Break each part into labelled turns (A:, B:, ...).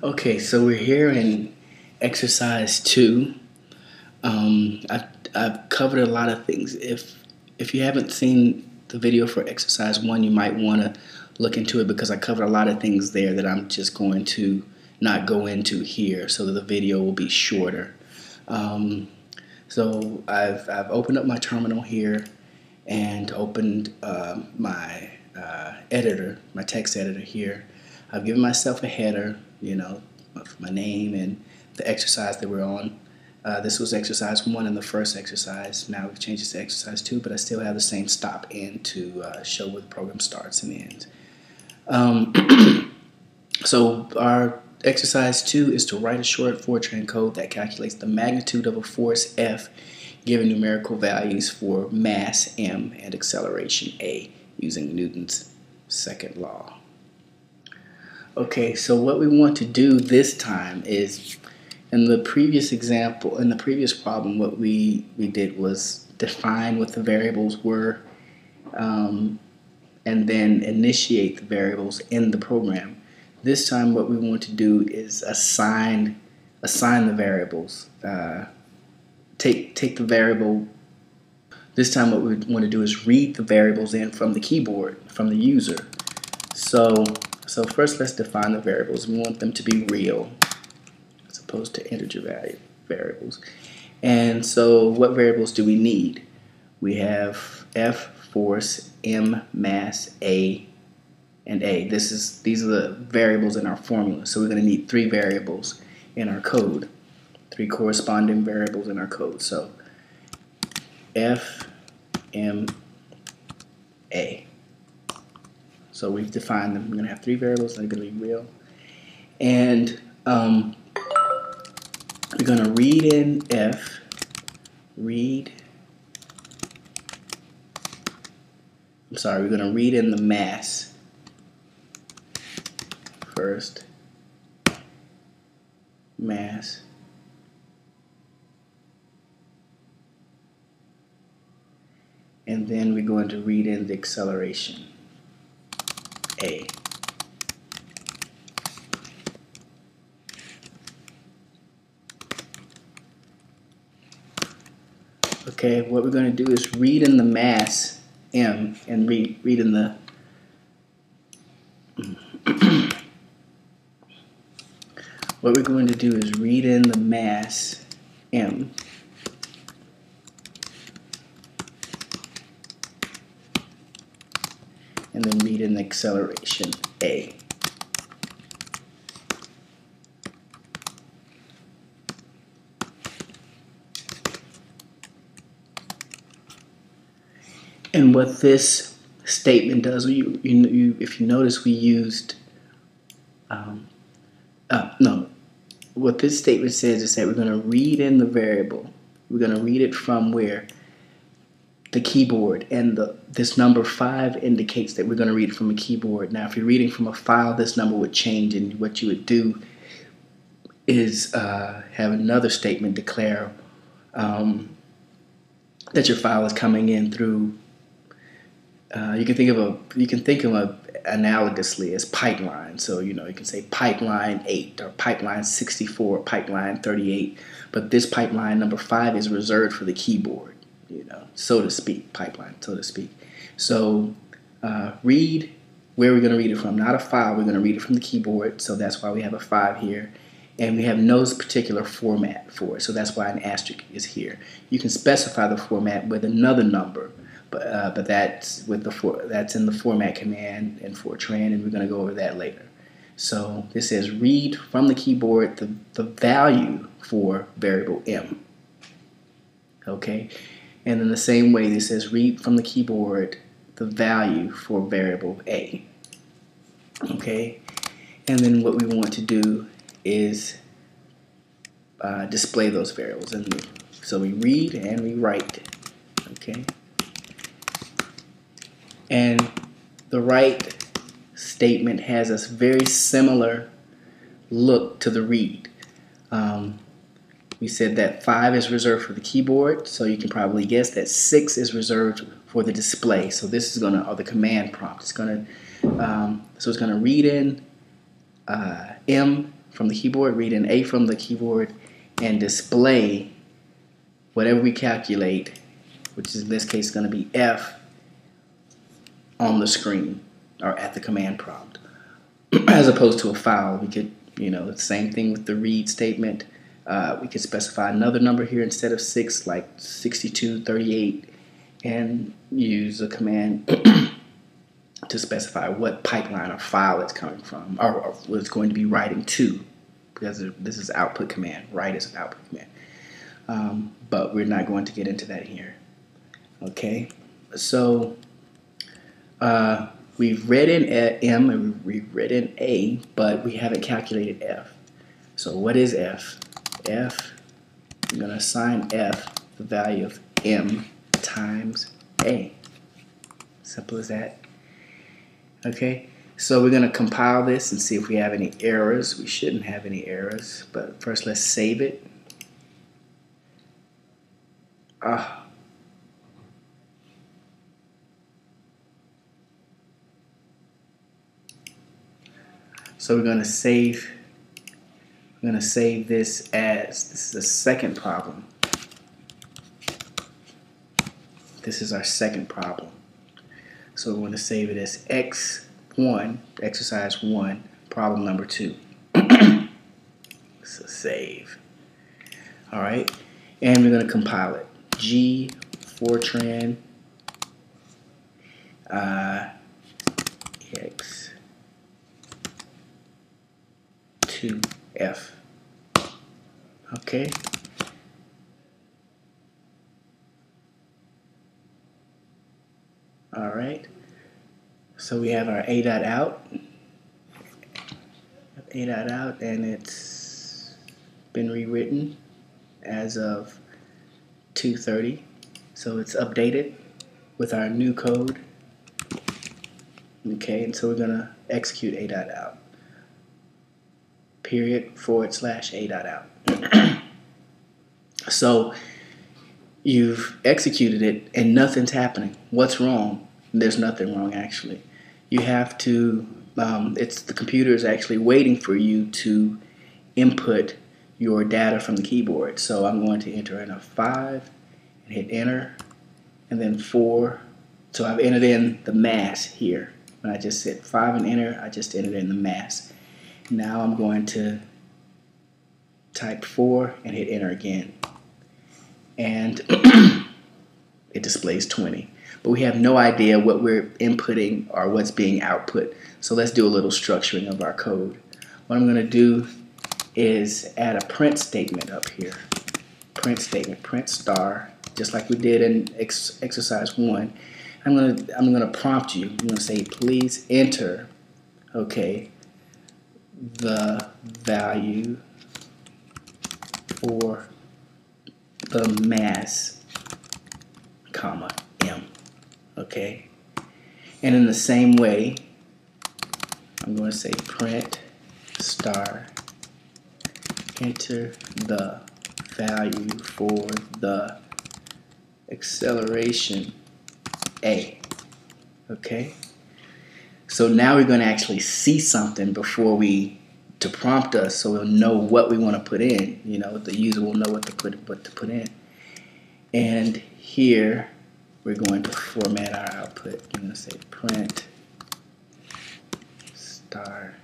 A: Okay, so we're here in exercise 2. I've covered a lot of things. If you haven't seen the video for exercise 1, you might want to look into it because I covered a lot of things there that I'm just going to not go into here, so that the video will be shorter. So I've opened up my terminal here and opened my editor, my text editor here. I've given myself a header, my name and the exercise that we're on. This was exercise 1 in the first exercise. Now we've changed it to exercise 2, but I still have the same stop end to show where the program starts and ends. So our exercise 2 is to write a short Fortran code that calculates the magnitude of a force F given numerical values for mass M and acceleration A using Newton's second law. Okay, so what we want to do this time is, in the previous example, in the previous problem, what we did was define what the variables were and then initiate the variables in the program. This time what we want to do is assign the variables. Take the variable. This time what we want to do is read the variables in from the keyboard, from the user. So first let's define the variables. We want them to be real as opposed to integer value variables. And so what variables do we need? We have F, force, M, mass, A, and A. These are the variables in our formula. So we're going to need 3 variables in our code. 3 corresponding variables in our code. So F, M, A. So we've defined them. We're going to have 3 variables. They're going to be real. And we're going to read in F, we're going to read in the mass first. Mass. And then we're going to read in the acceleration, A. Okay, what we're going to do is read in the mass, M, and read in the what we're going to do is read in the mass, M, and then read in the acceleration, A. And what this statement does, if you notice, we used what this statement says is that we're going to read in the variable. We're going to read it from where? The keyboard, and this number 5 indicates that we're going to read it from a keyboard. Now if you're reading from a file, this number would change, and what you would do is have another statement declare that your file is coming in through you can think of it analogously as pipeline. So you can say pipeline 8 or pipeline 64 or pipeline 38, but this pipeline number 5 is reserved for the keyboard, so to speak, pipeline, so to speak. So read where we're going to read it from, not a file. We're going to read it from the keyboard, so that's why we have a 5 here, and we have no particular format for it, so that's why an asterisk is here. You can specify the format with another number, but that's in the format command in Fortran, and we're going to go over that later. So this says read from the keyboard the value for variable M. Okay, and in the same way this says read from the keyboard the value for variable A. Okay, and then what we want to do is display those variables, and so we read and we write. Okay. And the write statement has a very similar look to the read. We said that 5 is reserved for the keyboard, so you can probably guess that 6 is reserved for the display. So this is or the command prompt. It's gonna, so it's gonna read in M from the keyboard, read in A from the keyboard, and display whatever we calculate, which is in this case going to be F, on the screen or at the command prompt. As opposed to a file, we could, the same thing with the read statement. We could specify another number here instead of 6, like 6238, and use a command to specify what pipeline or file it's coming from, or what it's going to be writing to, because this is output command. Write is an output command. But we're not going to get into that here. Okay, so we've read in M and we've read in A, but we haven't calculated F. So what is F? F, I'm going to assign F the value of M times A. Simple as that. Okay, so we're going to compile this and see if we have any errors. We shouldn't have any errors, but first let's save it. So we're going to save this as, this is the second problem. This is our second problem. So we're going to save it as X1, exercise 1, problem number 2. So save. All right, and we're going to compile it. G Fortran X2F. Okay. All right. So we have our A.out. A.out, and it's been rewritten as of 2:30. So it's updated with our new code. Okay, and so we're gonna execute A.out. /A.out. So you've executed it and nothing's happening. What's wrong? There's nothing wrong, actually. You have to, the computer is actually waiting for you to input your data from the keyboard. So I'm going to enter in a 5 and hit enter, and then 4. So I've entered in the mass here. When I just hit 5 and enter, I just entered in the mass. Now I'm going to type 4 and hit enter again. And it displays 20. But we have no idea what we're inputting or what's being output. So let's do a little structuring of our code. What I'm going to do is add a print statement up here. Print statement, print star, just like we did in exercise 1. I'm gonna prompt you. I'm going to say, please enter, okay, the value for the mass, comma, M. Okay, and in the same way, I'm going to say print star, enter the value for the acceleration A. Okay, so now we're going to actually see something before to prompt us, so we'll know what we want to put in. The user will know what to put in. And here we're going to format our output. I'm going to say print star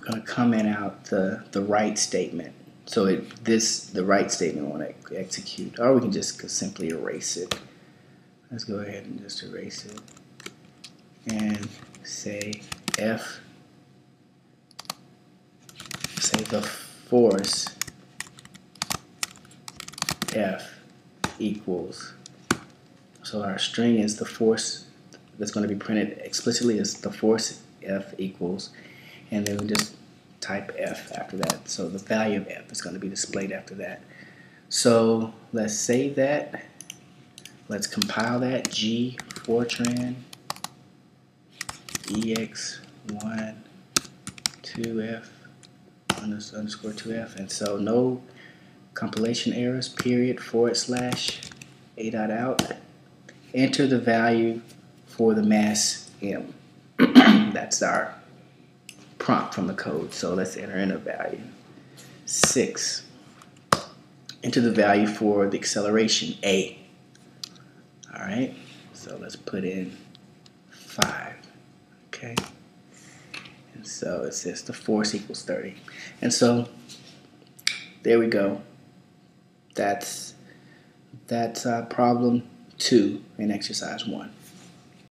A: going to comment out the write statement. So the write statement won't execute, or we can just simply erase it. Let's go ahead and just erase it and say F, say the force F equals, so our string is the force that's going to be printed explicitly is the force F equals, and then we just type F after that. So the value of F is going to be displayed after that. So let's save that. Let's compile that. G Fortran EX1 2F underscore 2F. And so no compilation errors, period, / A dot out. Enter the value for the mass M. That's our prompt from the code. So let's enter in a value. 6. Enter the value for the acceleration, A. All right, so let's put in 5. Okay, and so it says the force equals 30. And so there we go. That's problem 2 in exercise 1.